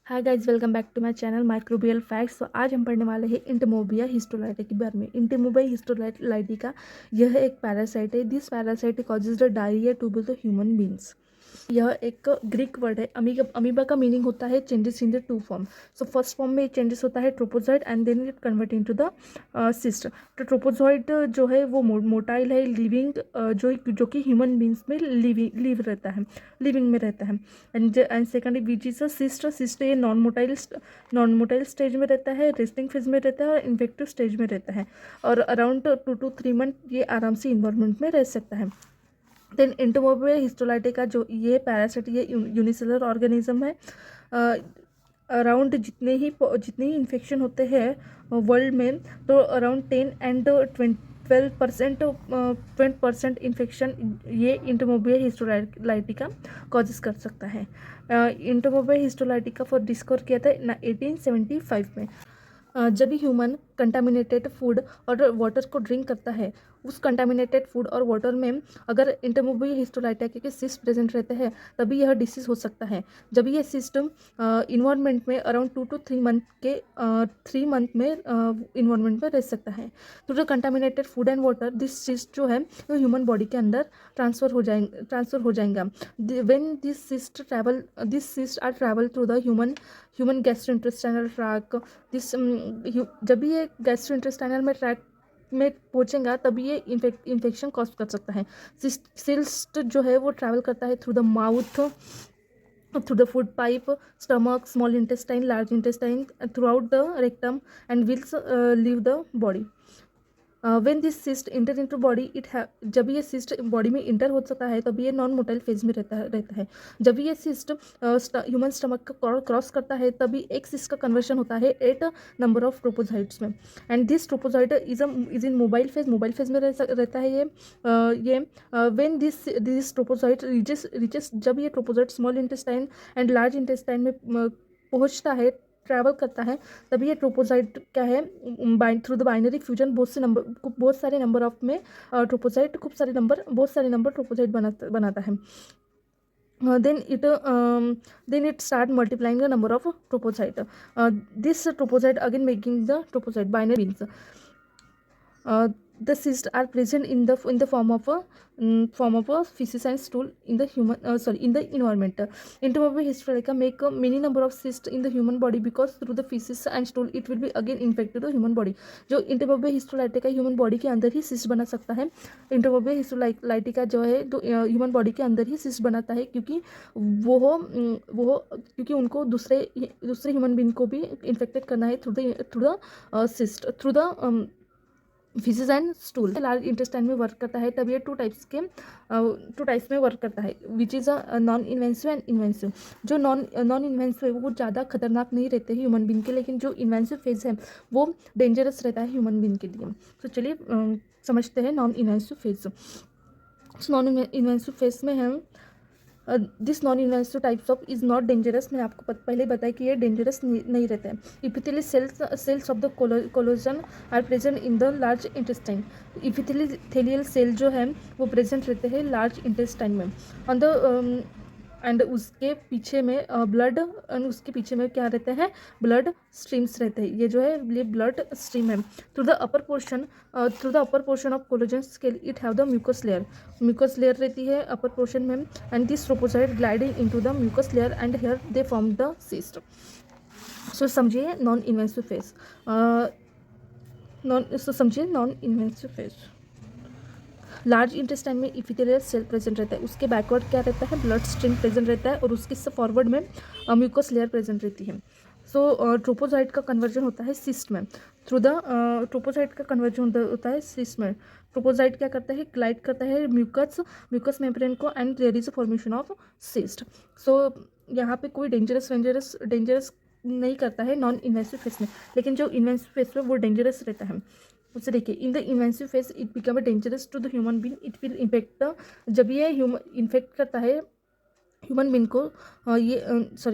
Hi guys, welcome back to my channel microbial facts. तो आज हम पढ़ने वाले हैं इंटमोबिया हिस्टोलाइटा के बारे में। इंटमोबिया हिस्टोलाइटिका यह एक पैरासाइट है। This parasite causes the diarrhoea to the human beings. यह एक ग्रीक वर्ड है। अमीबा का मीनिंग होता है changes in the two form. So first form में चेंजेस होता है trophozoite and then it convert into the cyst. तो ट्रोपोजॉइड जो है वो मोटाइल है, लिविंग, जो कि ह्यूमन बींग्स में लिविंग रहता है, लिविंग में रहता है। And second which is a cyst. Cyst ये नॉन मोटाइल स्टेज में रहता है, रेस्टिंग फेज में रहता है और इन्फेक्टिव स्टेज में रहता है। और अराउंड 2 to 3 मंथ ये आराम से इन्वायरमेंट में रह सकता है। देन इंटोमोबिया हिस्टोलाइटिका जो ये पैरासाइट, ये यूनिसेलुलर ऑर्गेनिज्म है। अराउंड जितने ही इन्फेक्शन होते हैं वर्ल्ड में, तो अराउंड 10 and 12% इन्फेक्शन ये इंटोमोबिया हिस्टोलाइटिका कॉजेस कर सकता है। इंटोमोबिया हिस्टोलाइटिका फॉर डिस्कवर किया था 1875 में। जब भी ह्यूमन कंटामिनेटेड फूड और वाटर को ड्रिंक करता है, उस कंटामिनेटेड फूड और वाटर में अगर इंटरमोबिया हिस्टोलाइटिका के सिस्ट प्रेजेंट रहते हैं, तभी यह डिसीज हो सकता है। जब ये सिस्टम इन्वायरमेंट में अराउंड 3 मंथ में इन्वायरमेंट में रह सकता है। तो जो contaminated food and water, this cyst जो है वो ह्यूमन बॉडी के अंदर ट्रांसफर हो जाएगा। When this cyst are travel through the human gastrointestinal track. जब भी ये गैस्ट्रोइंटेस्टाइनल में ट्रैक में पहुंचेगा, तभी ये इन्फेक्शन कॉज कर सकता है। सिस्ट जो है वो ट्रैवल करता है through the mouth, through the food pipe, stomach, small intestine, large intestine, throughout the rectum and wills leave the body. When this cyst enter into body, जब ये सिस्ट बॉडी में inter हो सकता है, तभी ये नॉन मोटाइल फेज में रहता है। जब ये सिस्ट ह्यूमन स्टमक का क्रॉस करता है, तभी एक सिस्ट का कन्वर्शन होता है 8 नंबर ऑफ ट्रोपोजाइट्स में। And this trophozoite is in mobile phase में रहता है ये व्हेन दिस ट्रोपोजाइट रीचेस, जब ये trophozoite small intestine and large intestine में पहुंचता है, ट्रैवल करता है, तभी ये ट्रोपोजाइट क्या है, थ्रू द बाइनरी फ्यूजन बहुत सारे नंबर ऑफ में ट्रोपोजाइट बहुत सारे नंबर ट्रोपोजाइट बनाता है। Then it start multiplying the number of tropocyte. This tropocyte again making the tropocyte binary beings. The cysts are present in the form of a feces and stool in the in the environment. Entomophagy histolytica make a many number of cysts in the human body because through the feces and stool it will be again infected the human body. जो इंटरमोबिया histolytica human body के अंदर ही cyst बना सकता है। इंटरमोबिया histolytica जो है तो human body के अंदर ही सिस्ट बनाता है, क्योंकि क्योंकि उनको दूसरे ह्यूमन बीइंग को भी इन्फेक्टेड करना है through the cyst, through the faeces and stool. Large intestine में वर्क करता है, तब ये टू टाइप्स में वर्क करता है, which is a non invasive and invasive. जो नॉन इन्वेंसिव है वो ज़्यादा खतरनाक नहीं रहते हैं ह्यूमन बीइंग के, लेकिन जो इन्वेंसिव फेज है वो डेंजरस रहता है ह्यूमन बीइंग के लिए। तो चलिए समझते हैं non invasive phase. Non invasive phase में हम this non invasive types of is not dangerous. मैंने आपको पहले बताया कि ये डेंजरस नहीं रहते हैं। Epithelial cells of the collagen are present in the large intestine. Epithelial cell जो है वो प्रेजेंट रहते हैं लार्ज इंटेस्टाइन में। ऑन द एंड उसके पीछे में ब्लड, एंड उसके पीछे में क्या रहते हैं, ब्लड स्ट्रीम्स रहते हैं। ये जो है ये ब्लड स्ट्रीम है। Through the upper portion of collagen scale it have the mucus layer रहती है अपर पोर्शन में। And this trophozoite gliding into the mucus layer and here they form the cyst. So समझिए non invasive phase. Large intestine में epithelial cell present रहता है, उसके backward क्या रहता है, ब्लड स्ट्रीम प्रेजेंट रहता है, और उसके फॉरवर्ड में म्यूकस लेयर प्रेजेंट रहती है। सो ट्रोपोजाइट का कन्वर्जन होता है सिस्ट में। थ्रू द ट्रोपोजाइट का कन्वर्जन होता है सिस्ट में। ट्रोपोजाइट क्या करता है, ग्लाइड करता है म्यूकस मेम्ब्रेन को, and there is a formation of cyst. So यहाँ पे कोई डेंजरस नहीं करता है नॉन इन्वेसिव फेज में, लेकिन जो इन्वेसिव फेज में वो डेंजरस रहता है। उससे देखिए, in the invasive phase it become dangerous to the human being, it will impact the, जब ये इन्फेक्ट करता है ह्यूमन बीन को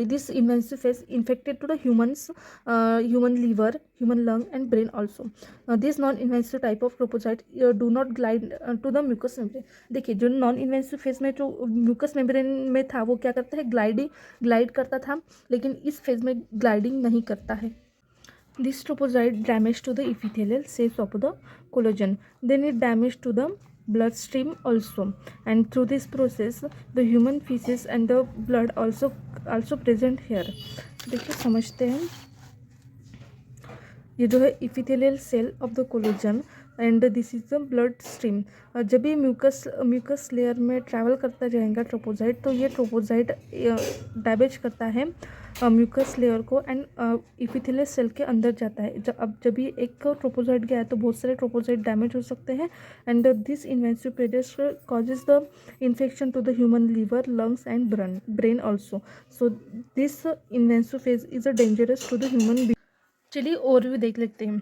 this invasive phase infected to the humans human liver, human lung and brain also. This non invasive type of trophozoite do not glide to the mucus membrane. देखिए, जो non invasive phase में जो mucus membrane में था वो क्या करता है, ग्लाइड करता था, लेकिन इस फेज में ग्लाइडिंग नहीं करता है. This tropocyte damage to the epithelial cells of the collagen. Then it damage to the bloodstream also. And through this process, the human feces and the blood also present here. देखिए समझते हैं. ये जो है epithelial cell of the collagen and this is the blood stream. जब ये mucus layer में travel करता जाएगा ट्रोपोसाइट, तो ये ट्रोपोसाइट डैमेज करता है म्यूकस लेयर को एंड इपिथेलियल सेल के अंदर जाता है. जब ये एक ट्रोपोसाइट गया है तो बहुत सारे ट्रोपोसाइट डैमेज हो सकते हैं and this invasive parasite causes the infection to the human liver, lungs and brain also. So this invasive phase is a dangerous to the human. चलिए और भी देख लेते हैं.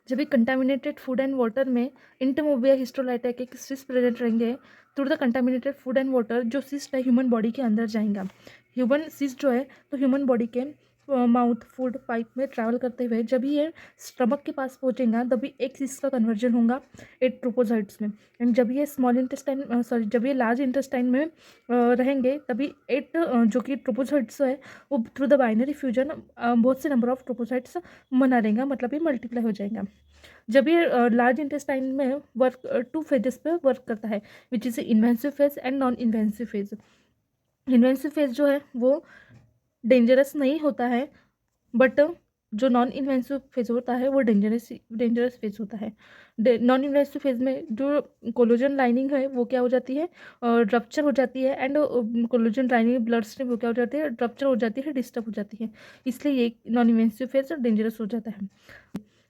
जब भी कंटामिनेटेड फूड एंड वाटर में इंटरमोबिया हिस्टोलाइटा के सिस्ट प्रेजेंट रहेंगे, through the contaminated food and water जो सिस्ट है ह्यूमन बॉडी के अंदर जाएगा. ह्यूमन सिस्ट जो है तो ह्यूमन बॉडी के माउथ फूड पाइप में ट्रैवल करते हुए जब भी ये स्टमक के पास पहुंचेगा तभी एक सिस्ट का कन्वर्जन होगा 8 ट्रोपोसाइट्स में. एंड जब ये जब ये लार्ज इंटेस्टाइन में रहेंगे तभी 8 जो कि ट्रोपोसाइट्स है वो थ्रू द बाइनरी फ्यूजन बहुत से नंबर ऑफ ट्रोपोसाइट्स बना देगा, मतलब ये मल्टीप्लाई हो जाएगा. जब ये लार्ज इंटेस्टाइन में वर्क 2 फेजेस पे वर्क करता है, which is invasive phase and non invasive phase. Invasive phase जो है वो डेंजरस नहीं होता है, बट जो नॉन इन्वेंसिव फेज होता है वो डेंजरस फेज होता है. नॉन इन्वेंसिव फेज में जो कोलेजन लाइनिंग है वो क्या हो जाती है, रप्चर हो जाती है and collagen lining blood stream वो क्या हो जाती है, रप्चर हो जाती है, डिस्टर्ब हो जाती है. इसलिए ये नॉन इन्वेंसिव फेज डेंजरस हो जाता है.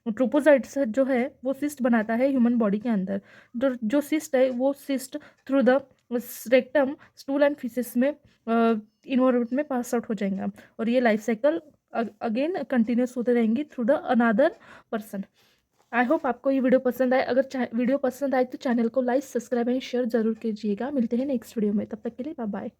ट्रोपोसाइट्स जो है वो सिस्ट बनाता है ह्यूमन बॉडी के अंदर. जो सिस्ट है वो cyst through the rectum, stool and faeces में इन्वायरमेंट में पास आउट हो जाएगा और ये लाइफ साइकिल अगेन कंटिन्यूस होते रहेंगी through the another person. I hope आपको ये वीडियो पसंद आए. अगर वीडियो पसंद आए तो चैनल को लाइक, सब्सक्राइब एंड शेयर जरूर कीजिएगा. मिलते हैं नेक्स्ट वीडियो में, तब तक के लिए बाय बाय.